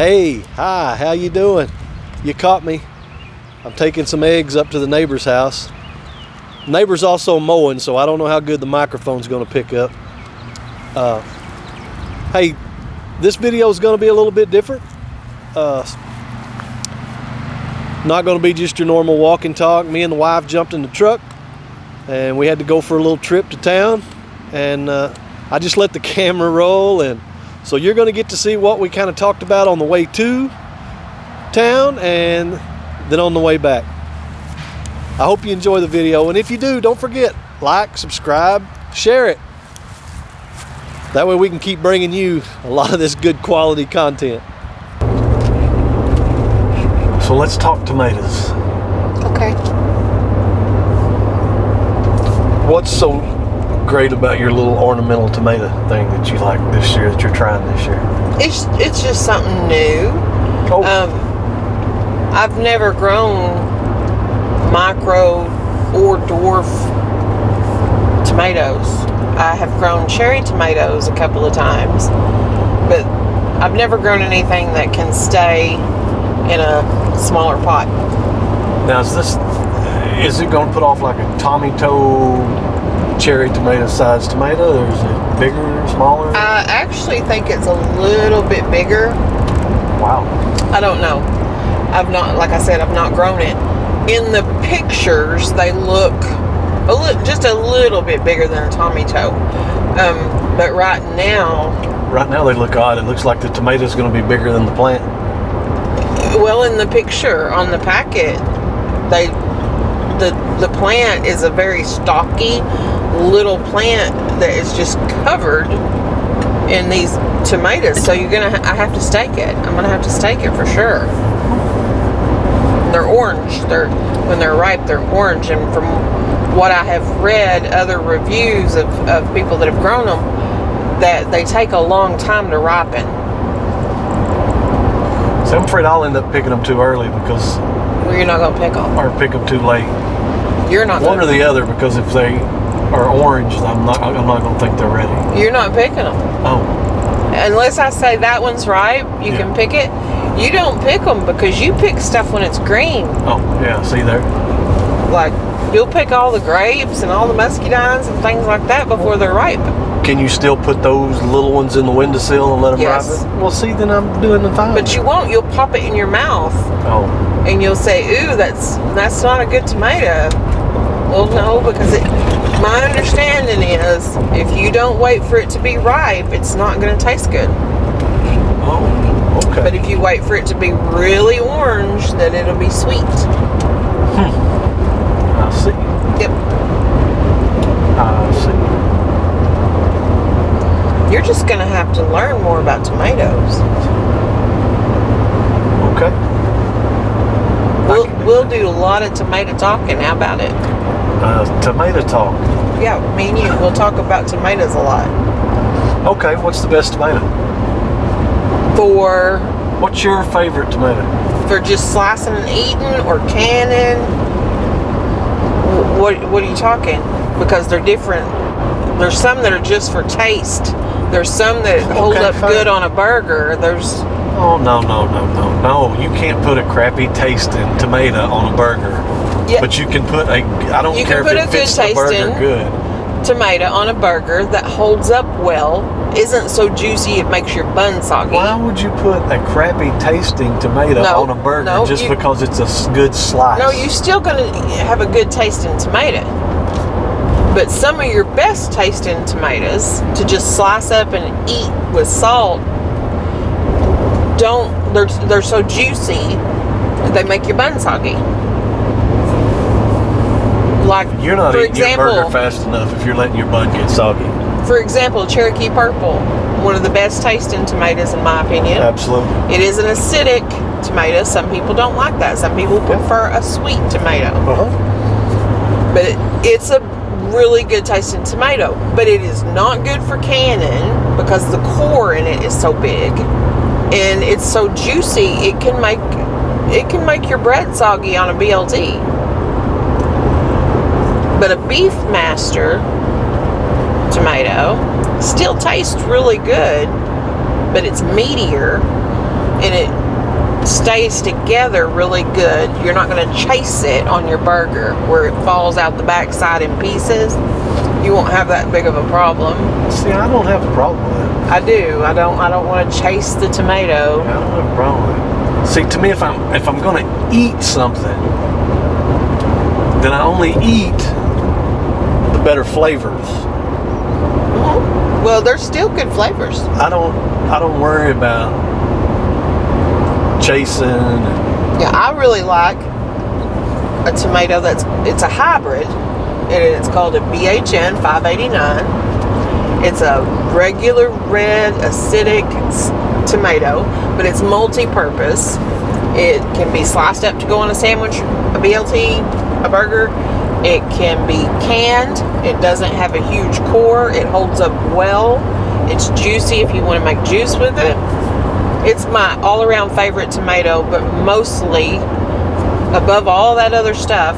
Hey, hi, how you doing? You caught me. I'm taking some eggs up to the neighbor's house. Neighbor's also mowing, so I don't know how good the microphone's gonna pick up. Hey, this video is gonna be a little bit different. Not gonna be just your normal walk and talk. Me and the wife jumped in the truck and we had to go for a little trip to town, and I just let the camera roll, and so you're going to get to see what we kind of talked about on the way to town and then on the way back. I hope you enjoy the video, and if you do, don't forget, like, subscribe, share it. That way we can keep bringing you a lot of this good quality content. So let's talk tomatoes. Okay. What's so great about your little ornamental tomato thing that you like this year, that you're trying this year? It's just something new. Oh. I've never grown micro or dwarf tomatoes. I have grown cherry tomatoes a couple of times, but I've never grown anything that can stay in a smaller pot. Now is it going to put off like a Tommy Toe cherry tomato sized tomato, or is it bigger, smaller? I actually think it's a little bit bigger. Wow. I don't know. Like I said, I've not grown it. In the pictures, they look just a little bit bigger than a Tommy Toe. But right now they look odd. It looks like the tomato's going to be bigger than the plant. Well, in the picture on the packet, the plant is a very stocky little plant that is just covered in these tomatoes. So I have to stake it. I'm gonna have to stake it for sure. They're orange. When they're ripe, they're orange. And from what I have read, other reviews of people that have grown them, that they take a long time to ripen. So I'm afraid I'll end up picking them too early because... Well, you're not gonna pick them. Or pick them too late. You're not. One or the other, because if they are orange, I'm not going to think they're ready. You're not picking them. Oh. Unless I say that one's ripe, you can pick it. You don't pick them because you pick stuff when it's green. Oh, yeah, see there? Like, you'll pick all the grapes and all the muscadines and things like that before they're ripe. Can you still put those little ones in the windowsill and let them ripen? Well, see, then I'm doing the fine. But you won't. You'll pop it in your mouth. Oh. And you'll say, ooh, that's not a good tomato. Well, no, because my understanding is if you don't wait for it to be ripe, it's not going to taste good. Oh, okay. But if you wait for it to be really orange, then it'll be sweet. I see. Yep. I see. You're just going to have to learn more about tomatoes. Okay. We'll do a lot of tomato talking. How about it? Tomato talk. Yeah, me and you. We'll talk about tomatoes a lot. Okay, what's the best tomato? What's your favorite tomato? For just slicing and eating or canning? What are you talking? Because they're different. There's some that are just for taste. There's some that hold up good on a burger. Oh, no. You can't put a crappy tasting tomato on a burger. Yeah. But you can put I don't care if it fits the burger good. Tomato on a burger that holds up well, isn't so juicy it makes your bun soggy. Why would you put a crappy tasting tomato on a burger just because it's a good slice? No, you're still going to have a good tasting tomato. But some of your best tasting tomatoes to just slice up and eat with salt they're so juicy they make your bun soggy. Like, you're not eating your burger fast enough if you're letting your bun get soggy. For example, Cherokee Purple, one of the best tasting tomatoes in my opinion. Absolutely. It is an acidic tomato. Some people don't like that. Some people prefer a sweet tomato. But it's a really good tasting tomato. But it is not good for canning because the core in it is so big and it's so juicy. It can make your bread soggy on a BLT. But a Beefmaster tomato still tastes really good, but it's meatier and it stays together really good. You're not going to chase it on your burger where it falls out the backside in pieces. You won't have that big of a problem. See, I don't have a problem with it. I do. I don't want to chase the tomato. I don't have a problem with it. See, to me, if I'm going to eat something, then I only eat the better flavors. Mm-hmm. Well, there's still good flavors. I don't worry about chasing. Yeah, I really like a tomato it's a hybrid, and it's called a BHN 589. It's a regular red acidic tomato, but it's multi-purpose. It can be sliced up to go on a sandwich, a BLT, a burger. It can be canned. It doesn't have a huge core. It holds up well. It's juicy if you want to make juice with it. It's my all-around favorite tomato, but mostly, above all that other stuff,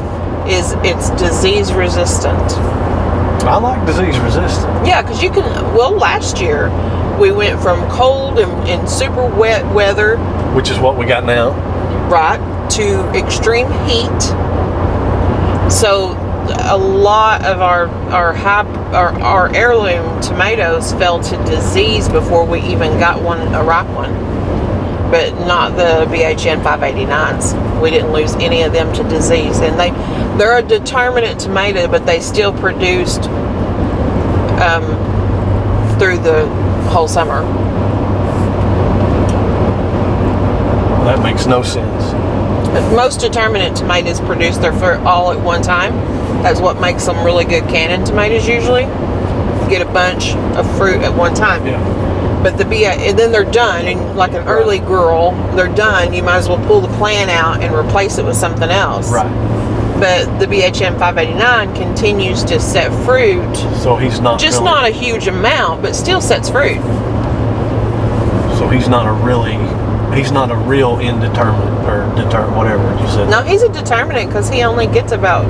is it's disease resistant. I like disease resistant. Yeah, because last year we went from cold and super wet weather, Which is what we got now. right, to extreme heat. So a lot of our heirloom tomatoes fell to disease before we even got a ripe one. But not the BHN 589s. We didn't lose any of them to disease, and they're a determinate tomato, but they still produced through the whole summer. Well, that makes no sense. But most determinate tomatoes produce their fruit all at one time. That's what makes them really good cannon tomatoes usually. You get a bunch of fruit at one time. Yeah. But and then they're done, and like an early girl, they're done. You might as well pull the plant out and replace it with something else. Right. But the BHM 589 continues to set fruit. So he's not Just really, not a huge amount, but still sets fruit. So he's not a real indeterminate or whatever you said. No, he's a determinate because he only gets about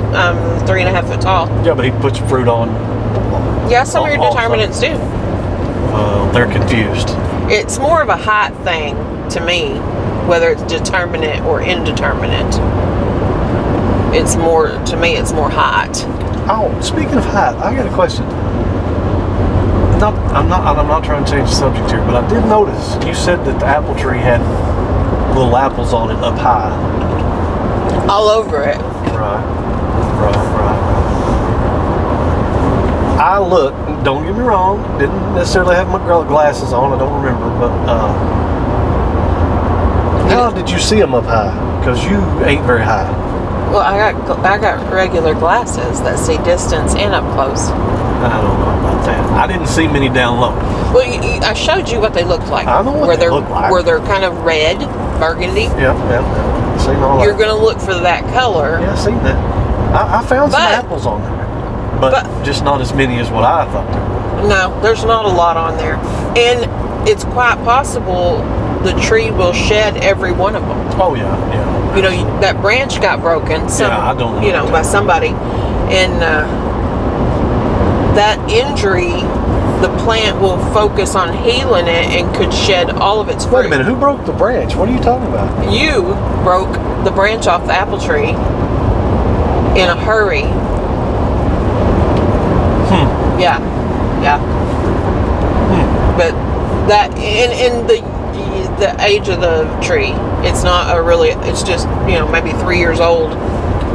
3.5 foot tall. Yeah, but he puts fruit on. Yeah, some of your Also. determinants do. They're confused. It's more of a height thing to me, whether it's determinate or indeterminate. It's more height. Oh, speaking of height, I got a question. I'm not trying to change the subject here, but I did notice you said that the apple tree had little apples on it up high. All over it. Right. I looked, don't get me wrong, didn't necessarily have my glasses on, I don't remember, but how did you see them up high? Because you ain't very high. Well, I got regular glasses that see distance and up close. I don't know about that. I didn't see many down low. Well, I showed you what they looked like. I know what they look like. Where they're kind of red, burgundy. Yep. Seen all that. You're going to look for that color. Yeah, I seen that. I found some apples on there, but just not as many as what I thought there were. No, there's not a lot on there. And it's quite possible the tree will shed every one of them. Oh, yeah. You know, that branch got broken. I don't know. By somebody. And that injury, the plant will focus on healing it and could shed all of its fruit. Wait a minute, who broke the branch? What are you talking about? You broke the branch off the apple tree in a hurry. Yeah. But that in the age of the tree, it's not it's just maybe 3 years old,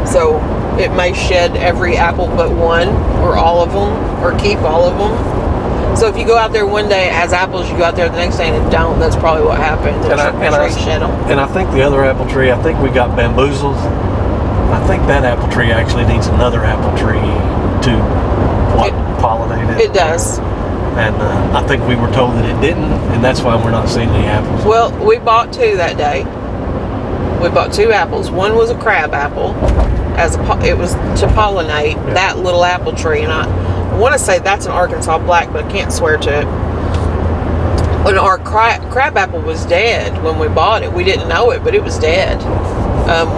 so it may shed every apple but one, or all of them, or keep all of them. So if you go out there one day it has apples, you go out there the next day and it don't, that's probably what happened. The tree shed them. And I think the other apple tree, I think we got bamboozled. I think that apple tree actually needs another apple tree to pollinate it. It does. And I think we were told that it didn't, and that's why we're not seeing any apples. Well, we bought 2 that day. We bought 2 apples. One was a crab apple, it was to pollinate that little apple tree, and I want to say that's an Arkansas black, but I can't swear to it. When our crab apple was dead when we bought it, we didn't know it, but it was dead.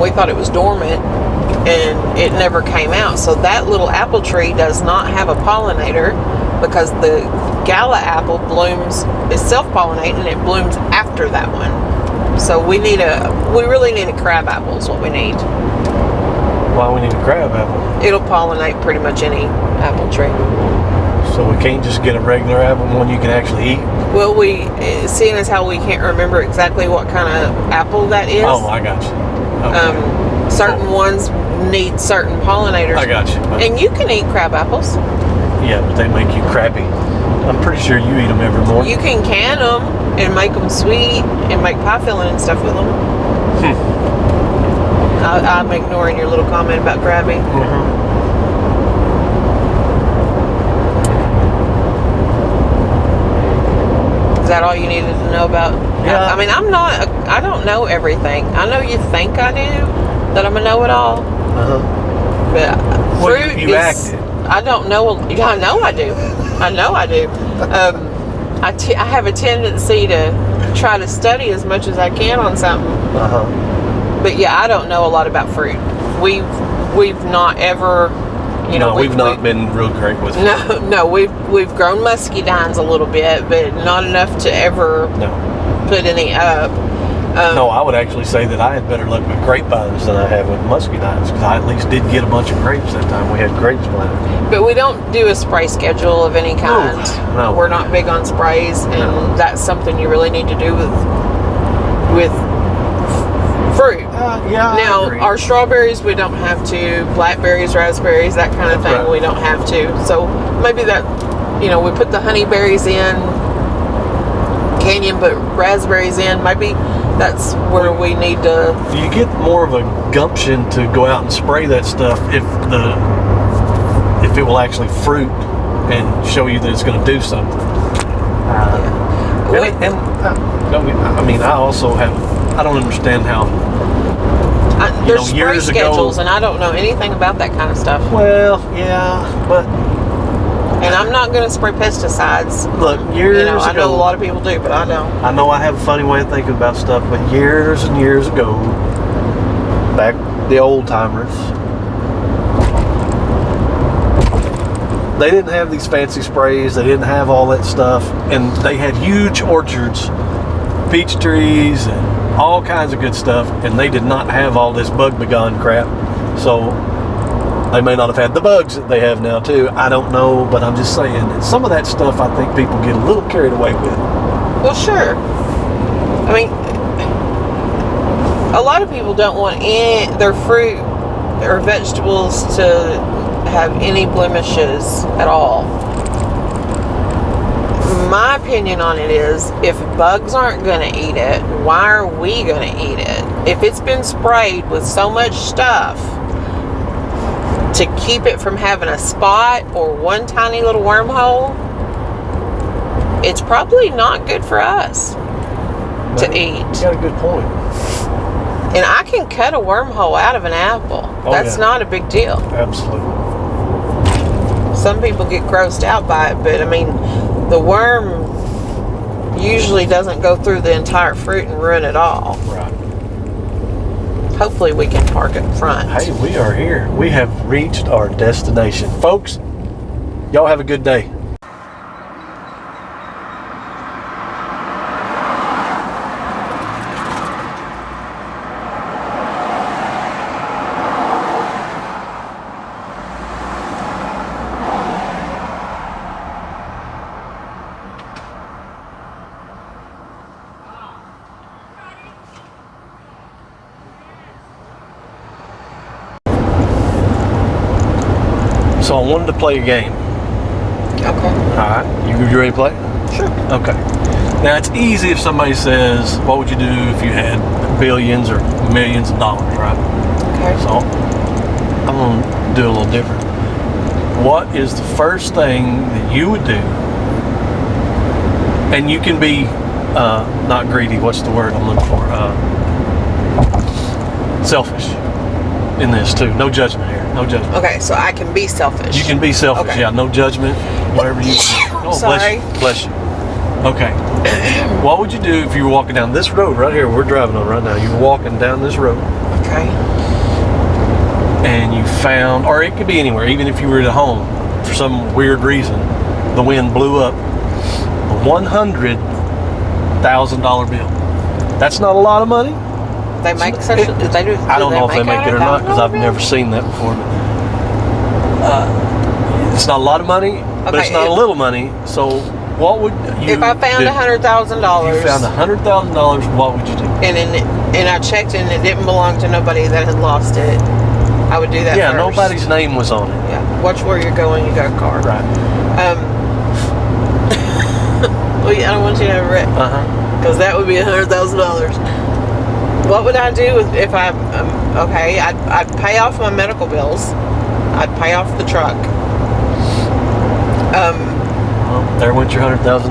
We thought it was dormant, and it never came out. So that little apple tree does not have a pollinator, because the gala apple is self-pollinating, and it blooms after that one. So we really need a crab apple is what we need. Why we need a crab apple? It'll pollinate pretty much any apple tree. So we can't just get a regular apple, one you can actually eat? Well, seeing as how we can't remember exactly what kind of apple that is. Oh, I got you. Okay. Certain ones need certain pollinators. I got you. And you can eat crab apples. Yeah, but they make you crabby. I'm pretty sure you eat them every morning. You can can them and make them sweet and make pie filling and stuff with them. I'm ignoring your little comment about crabby. Is that all you needed to know about? Yeah. I mean, I don't know everything. I know you think I do, that I'm a know-it-all. But fruit you acted. I don't know. I know I do. I know I do. I have a tendency to try to study as much as I can on something. But yeah, I don't know a lot about fruit. We've not ever, we've not been real great with fruit. No, we've grown muscadines a little bit, but not enough to ever put any up. No, I would actually say that I had better luck with grapevines than I have with muscadines, because I at least did get a bunch of grapes that time we had grapes planted. But we don't do a spray schedule of any kind. No. We're not big on sprays, and that's something you really need to do with fruit. Yeah. Now, our strawberries, we don't have to. Blackberries, raspberries, that kind of thing, right. we don't have to. So maybe that, we put the honeyberries in, canyon, but raspberries in. Maybe that's where we need to. You get more of a gumption to go out and spray that stuff if it will actually fruit and show you that it's going to do something. I don't understand how. There's spray schedules, and I don't know anything about that kind of stuff. Well, yeah, but. And I'm not going to spray pesticides. Look, years ago. I know a lot of people do, but I don't. I know I have a funny way of thinking about stuff, but years and years ago, back the old timers, they didn't have these fancy sprays. They didn't have all that stuff, and they had huge orchards, peach trees, and all kinds of good stuff, and they did not have all this bug begone crap. So they may not have had the bugs that they have now too. I don't know, but I'm just saying that some of that stuff I think people get a little carried away with. Well, sure. I mean, a lot of people don't want their fruit or vegetables to have any blemishes at all. My opinion on it is, if bugs aren't going to eat it, why are we going to eat it? If it's been sprayed with so much stuff to keep it from having a spot or one tiny little wormhole, it's probably not good for us to eat. You got a good point. And I can cut a wormhole out of an apple. That's not a big deal. Absolutely. Some people get grossed out by it, but I mean, the worm usually doesn't go through the entire fruit and ruin it all. Right. Hopefully we can park in front. Hey, we are here. We have reached our destination. Folks, y'all have a good day. So I wanted to play a game. Okay. Alright, you ready to play? Sure. Okay. Now it's easy if somebody says, what would you do if you had billions or millions of dollars, right? Okay. So I'm going to do a little different. What is the first thing that you would do? And you can be not greedy, what's the word I'm looking for? Selfish in this too. No judgment here. No judgment. Okay, so I can be selfish. You can be selfish, Okay. yeah. No judgment. Whatever you do. Oh, Sorry. Bless you. Okay. What would you do if you were walking down this road right here we're driving on right now? You were walking down this road Okay. and you found, or it could be anywhere, even if you were at home, for some weird reason, the wind blew up a $100,000 bill. That's not a lot of money. They make such. They do. I don't know if they make it or not because I've never $100,000? seen that before. But, it's not a lot of money, but it's Okay, not a little money. So what would you If I found do? $100,000, You found $100,000. What would you do? and I checked and it didn't belong to nobody that had lost it, I would do that. Yeah, first. nobody's name was on it. Yeah, watch where you're going. You got a car. Right. Well, yeah, I don't want you to have it because that would be $100,000. What would I do if I? Okay, I'd pay off my medical bills. I'd pay off the truck. Well, there went your $100,000.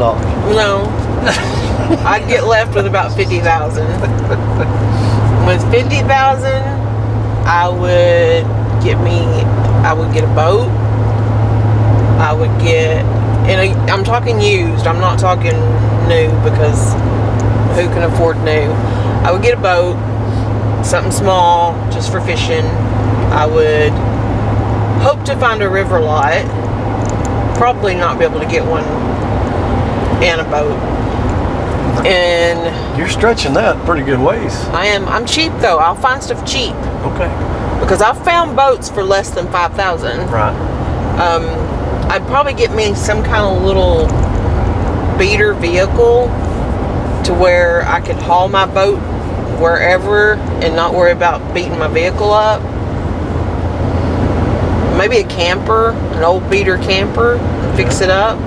No, I'd get left with about 50,000. With 50,000, I would get a boat. I would get, and I'm talking used. I'm not talking new because who can afford new? I would get a boat, something small, just for fishing. I would hope to find a river lot. Probably not be able to get one and a boat. And You're stretching that pretty good ways. I'm cheap though. I'll find stuff cheap Okay. because I've found boats for less than 5,000. Right. I'd probably get me some kind of little beater vehicle to where I could haul my boat wherever and not worry about beating my vehicle up. Maybe a camper, an old beater camper, fix it up.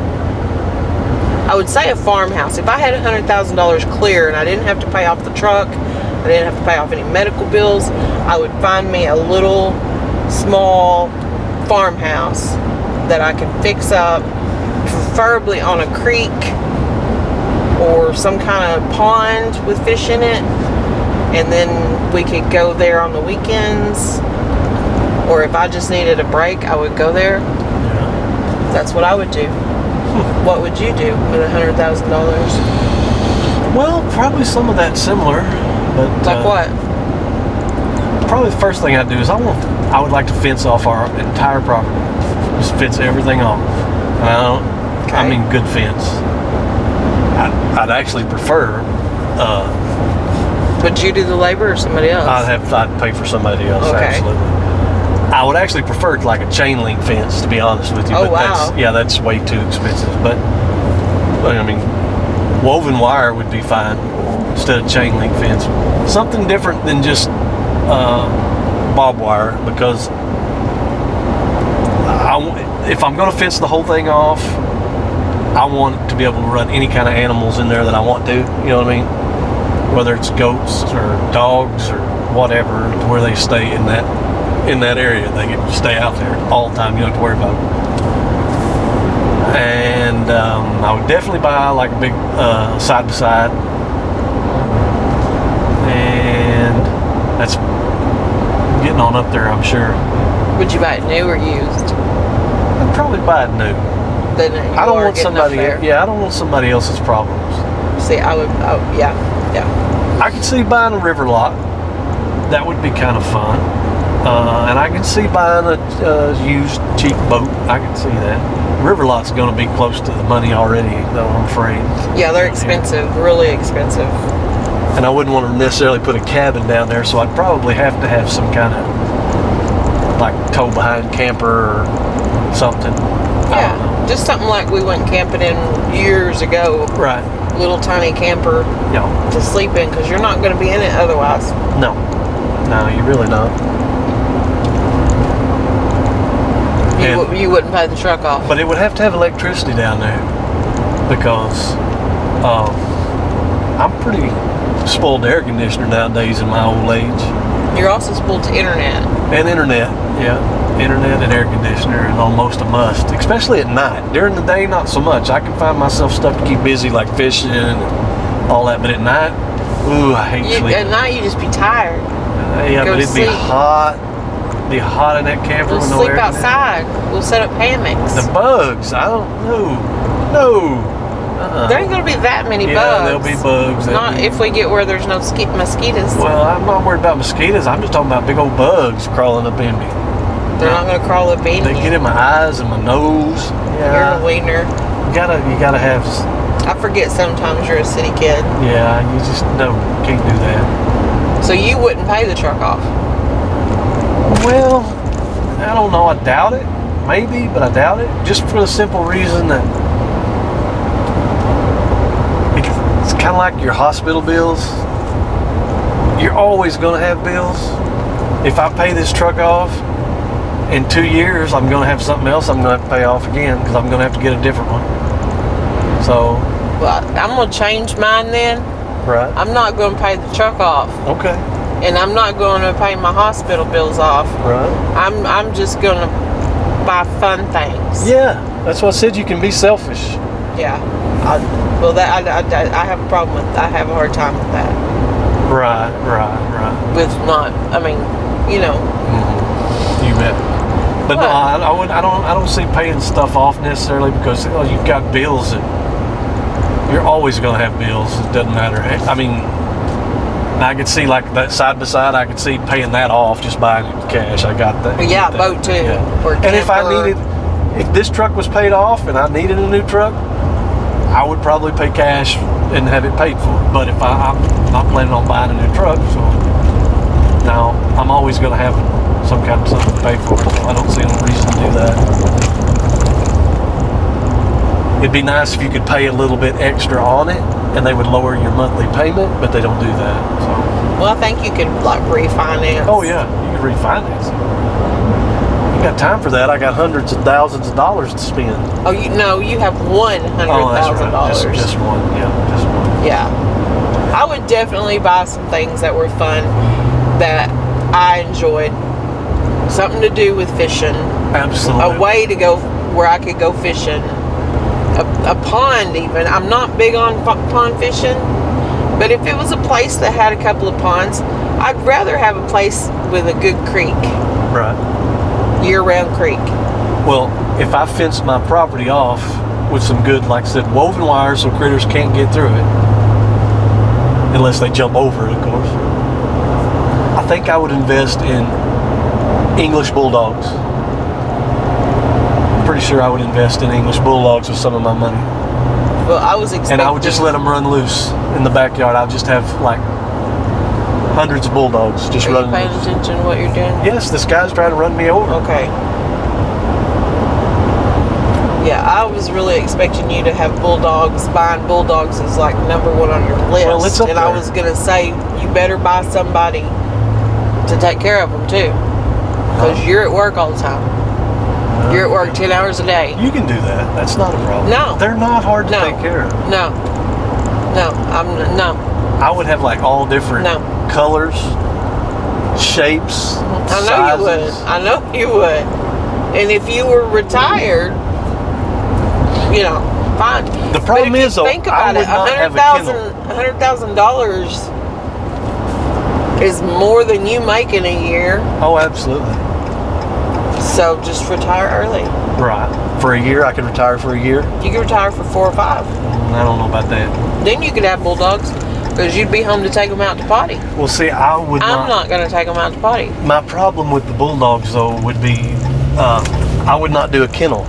I would say a farmhouse. If I had $100,000 clear and I didn't have to pay off the truck, I didn't have to pay off any medical bills, I would find me a little small farmhouse that I could fix up, preferably on a creek or some kind of pond with fish in it, and then we could go there on the weekends, or if I just needed a break, I would go there. Yeah. That's what I would do. What would you do with $100,000? Well, probably some of that similar, but Like what? Probably the first thing I'd do is I would like to fence off our entire property. Just fence everything off. I mean good fence. I'd actually prefer. Would you do the labor or somebody else? I'd pay for somebody else. Okay. Absolutely. I would actually prefer like a chain link fence, to be honest with you. Oh, but wow. That's way too expensive. But I mean, woven wire would be fine instead of chain link fence. Something different than just barbed wire, because if I'm going to fence the whole thing off, I want to be able to run any kind of animals in there that I want to. You know what I mean? Whether it's goats or dogs or whatever, to where they stay in that area. They get to stay out there all the time. You don't have to worry about them. And I would definitely buy like a big side by side, and that's getting on up there, I'm sure. Would you buy it new or used? I'd probably buy it new. Then I don't want somebody. Yeah, I don't want somebody else's problems. See, I would. Oh, yeah. I could see buying a river lot. That would be kind of fun. And I can see buying a used cheap boat. I can see that. River lot's going to be close to the money already, though, I'm afraid. Yeah, they're expensive, really expensive. And I wouldn't want to necessarily put a cabin down there, so I'd probably have to have some kind of like tow behind camper or something. Yeah, just something like we went camping in years ago. Right. Little tiny camper Yeah. to sleep in, because you're not going to be in it otherwise. No, you're really not. You wouldn't pay the truck off. But it would have to have electricity down there, because I'm pretty spoiled to air conditioner nowadays in my old age. You're also spoiled to internet. And internet, yeah. Internet and air conditioner is almost a must, especially at night. During the day, not so much. I can find myself stuff to keep busy, like fishing and all that, but at night, ooh, I hate sleeping. At night, you just be tired. Yeah, Go but to it'd be sleep. hot. Be hot in that camper We'll with no sleep air conditioner. outside. We'll set up hammocks. The bugs, I don't know. No. There ain't gonna be that many bugs. Yeah, there'll be bugs. Not if we get where there's no mosquitoes. Well, I'm not worried about mosquitoes. I'm just talking about big old bugs crawling up in me. They're not gonna crawl up in They you. get in my eyes and my nose. You're a wiener. You gotta have I forget sometimes you're a city kid. Yeah, you just can't do that. So you wouldn't pay the truck off? Well, I don't know. I doubt it. Maybe, but I doubt it. Just for the simple reason that it's kind of like your hospital bills. You're always going to have bills. If I pay this truck off, in 2 years, I'm going to have something else I'm going to have to pay off again because I'm going to have to get a different one. So, well, I'm going to change mine then. right. I'm not going to pay the truck off. Okay. And I'm not going to pay my hospital bills off. Right. I'm just going to buy fun things. Yeah, that's what I said. You can be selfish. Yeah. Well, that I have a problem with. I have a hard time with that. Right. With not. I mean, you know. Mm-hmm. You bet. But no, I don't see paying stuff off necessarily because you've got bills that you're always going to have bills. It doesn't matter. I mean, I could see like that side by side. I could see paying that off just buying it with cash. I got that. Yeah, boat too. Yeah. Or and camper. if this truck was paid off and I needed a new truck, I would probably pay cash and have it paid for. But if I'm not planning on buying a new truck, so now I'm always going to have some kind of something to pay for. So I don't see any reason to do that. It'd be nice if you could pay a little bit extra on it and they would lower your monthly payment, but they don't do that. So. Well, I think you could like refinance. Oh yeah, you can refinance it. You got time for that? I got hundreds of thousands of dollars to spend. Oh, you have $100,000. Oh, that's right. Just one. Yeah, just one. Yeah. I would definitely buy some things that were fun that I enjoyed. Something to do with fishing. Absolutely. A way to go where I could go fishing. A pond even. I'm not big on pond fishing, but if it was a place that had a couple of ponds, I'd rather have a place with a good creek. Right. Year-round creek. Well, if I fenced my property off with some good, like I said, woven wire so critters can't get through it, unless they jump over it, of course, I think I would invest in English bulldogs. Pretty sure I would invest in English bulldogs with some of my money. Well, I was expecting... And I would just let them run loose in the backyard. I'd just have like hundreds of bulldogs just running loose. Are you paying attention to what you're doing? Yes, this guy's trying to run me over. Okay. Yeah, I was really expecting you to have bulldogs. Buying bulldogs is like number one on your list. Well, it's up and there. I was going to say, you better buy somebody to take care of them too. Because you're at work all the time. You're at work 10 hours a day. You can do that. That's not a problem. No. They're not hard to take care of. No. No. I would have like all different colors, shapes, I know sizes. you would. I know you would. And if you were retired, you know, fine. The problem is, though, think about I would not have a kennel. $100,000 is more than you make in a year. Oh, absolutely. So just retire early. Right. For a year, I could retire for a year. You could retire for 4 or 5. I don't know about that. Then you could have bulldogs because you'd be home to take them out to potty. Well, see, I'm not going to take them out to potty. My problem with the bulldogs, though, would be I would not do a kennel.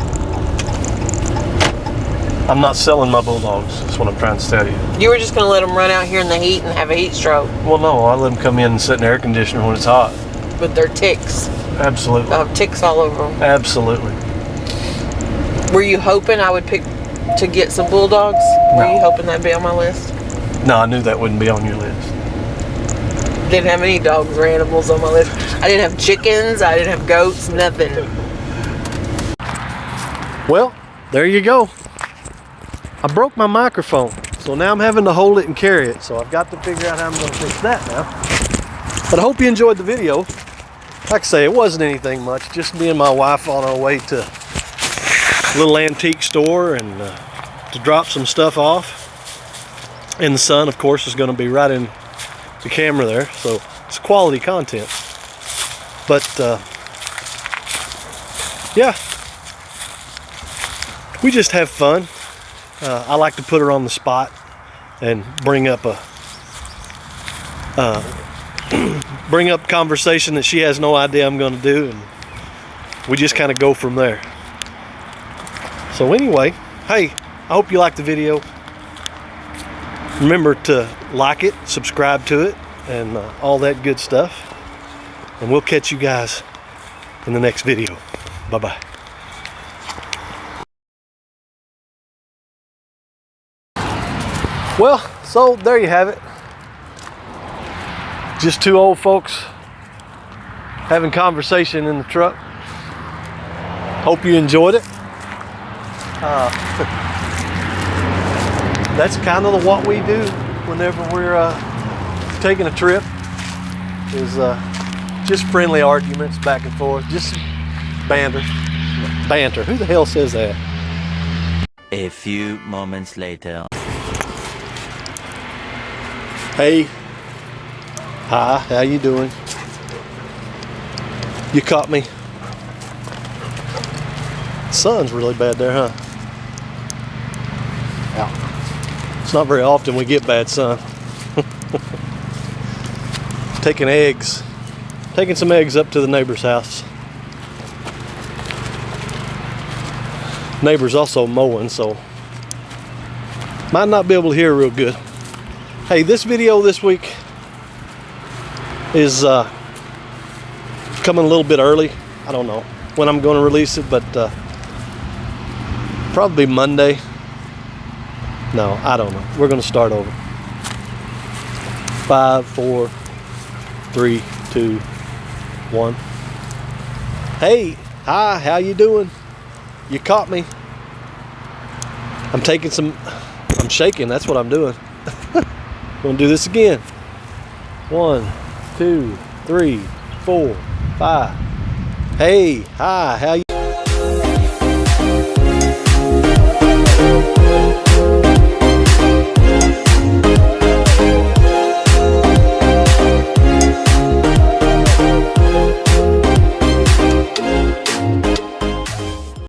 I'm not selling my bulldogs. That's what I'm trying to tell you. You were just going to let them run out here in the heat and have a heat stroke. Well, no, I let them come in and sit in the air conditioner when it's hot. With their ticks. Absolutely. They'll have ticks all over them. Absolutely. Were you hoping I would pick to get some bulldogs? No. Were you hoping that'd be on my list? No, I knew that wouldn't be on your list. Didn't have any dogs or animals on my list. I didn't have chickens. I didn't have goats. Nothing. Well, there you go. I broke my microphone, so now I'm having to hold it and carry it. So I've got to figure out how I'm going to fix that now. But I hope you enjoyed the video. Like I say, it wasn't anything much. Just me and my wife on our way to a little antique store and to drop some stuff off. And the sun, of course, is going to be right in the camera there. So it's quality content. But yeah, we just have fun. I like to put her on the spot and bring up conversation that she has no idea I'm going to do, and we just kind of go from there. So anyway, hey, I hope you liked the video. Remember to like it, subscribe to it, and all that good stuff. And we'll catch you guys in the next video. Bye-bye. Well, so there you have it. Just two old folks having conversation in the truck. Hope you enjoyed it. That's kind of what we do whenever we're taking a trip, is just friendly arguments back and forth, just banter. Who the hell says that? A few moments later. Hey, hi, how you doing? You caught me. Sun's really bad there, huh? Ow. It's not very often we get bad sun. Taking some eggs up to the neighbor's house. Neighbor's also mowing, so might not be able to hear real good. Hey, this video this week is coming a little bit early. I don't know when I'm going to release it, but probably Monday. No, I don't know. We're going to start over. 5, 4, 3, 2, 1. Hey, hi, how you doing? You caught me. I'm shaking, that's what I'm doing. Gonna do this again. 1, 2, 3, 4, 5. Hey, hi, how you